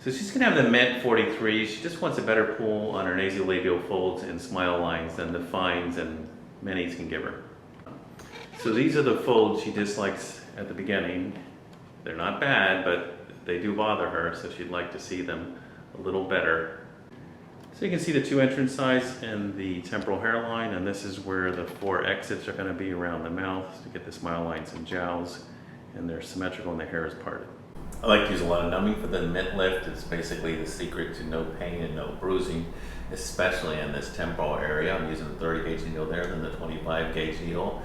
So she's gonna have the Mint 43. She just wants a better pull on her nasolabial folds and smile lines than the fines and minis can give her. So these are the folds she dislikes at the beginning. They're not bad, but they do bother her, so she'd like to see them a little better. So you can see the 2 entrance sides and the temporal hairline, and this is where the 4 exits are going to be around the mouth to get the smile lines and jowls, and they're symmetrical and the hair is parted. I like to use a lot of numbing for the mint lift. It's basically the secret to no pain and no bruising, especially in this temporal area. I'm using the 30 gauge needle there than the 25 gauge needle.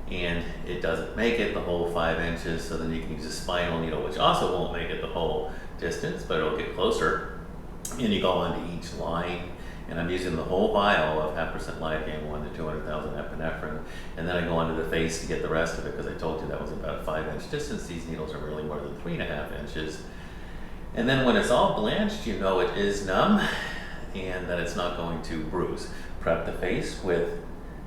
And it doesn't make it the whole 5 inches, so then you can use a spinal needle, which also won't make it the whole distance, but it'll get closer. And you go onto each line, and I'm using the whole vial of 0.5% lidocaine 1 to 200,000 epinephrine, and then I go onto the face to get the rest of it, because I told you that was about a 5-inch distance. These needles are really more than 3.5 inches. And then when it's all blanched, you know it is numb, and that it's not going to bruise. Prep the face with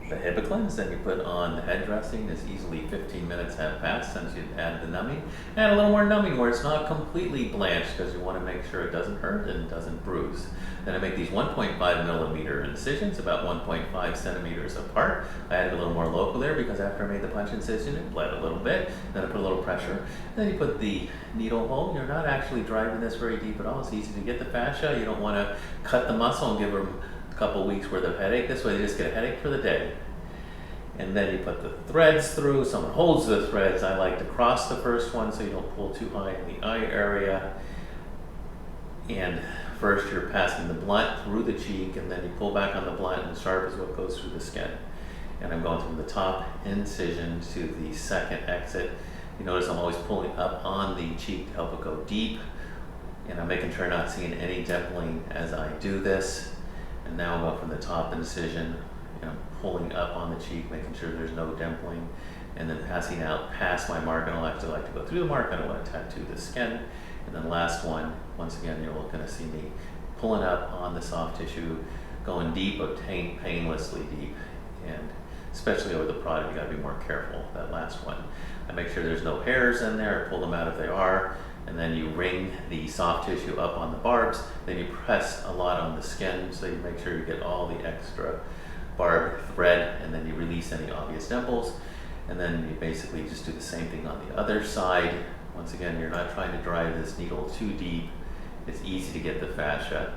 the Hibiclins, then you put on the head dressing. As easily 15 minutes have passed since you added the numbing. Add a little more numbing where it's not completely blanched, because you want to make sure it doesn't hurt and doesn't bruise. Then I make these 1.5 millimeter incisions, about 1.5 centimeters apart. I added a little more local there because after I made the punch incision, it bled a little bit. Then I put a little pressure. Then you put the needle hole. You're not actually driving this very deep at all. It's easy to get the fascia. You don't want to cut the muscle and give her couple weeks worth of headache. This way they just get a headache for the day. And then you put the threads through. Someone holds the threads. I like to cross the first one so you don't pull too high in the eye area. And first you're passing the blunt through the cheek, and then you pull back on the blunt, and sharp is what goes through the skin. And I'm going from the top incision to the second exit. You notice I'm always pulling up on the cheek to help it go deep. And I'm making sure I'm not seeing any dimpling as I do this. And now I'll go from the top incision, pulling up on the cheek, making sure there's no dimpling, and then passing out past my mark. I don't actually like to go through the mark. I don't want to tattoo the skin. And then last one, once again, you're going to see me pulling up on the soft tissue, going deep, but painlessly deep. And especially over the product, you got to be more careful. That last one, I make sure there's no hairs in there. I pull them out if they are. And then you ring the soft tissue up on the barbs. Then you press a lot on the skin, so you make sure you get all the extra barbed thread, and then you release any obvious dimples. And then you basically just do the same thing on the other side. Once again, you're not trying to drive this needle too deep. It's easy to get the fascia.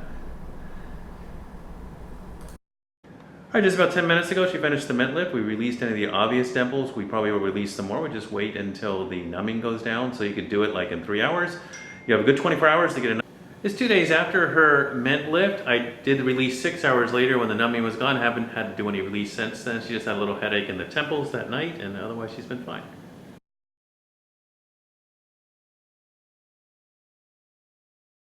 All right, just about 10 minutes ago, she finished the mint lift. We released any of the obvious dimples. We probably will release some more. We just wait until the numbing goes down, so you could do it like in 3 hours. You have a good 24 hours to get it. It's 2 days after her mint lift. I did release 6 hours later when the numbing was gone. Haven't had to do any release since then. She just had a little headache in the temples that night, and otherwise she's been fine.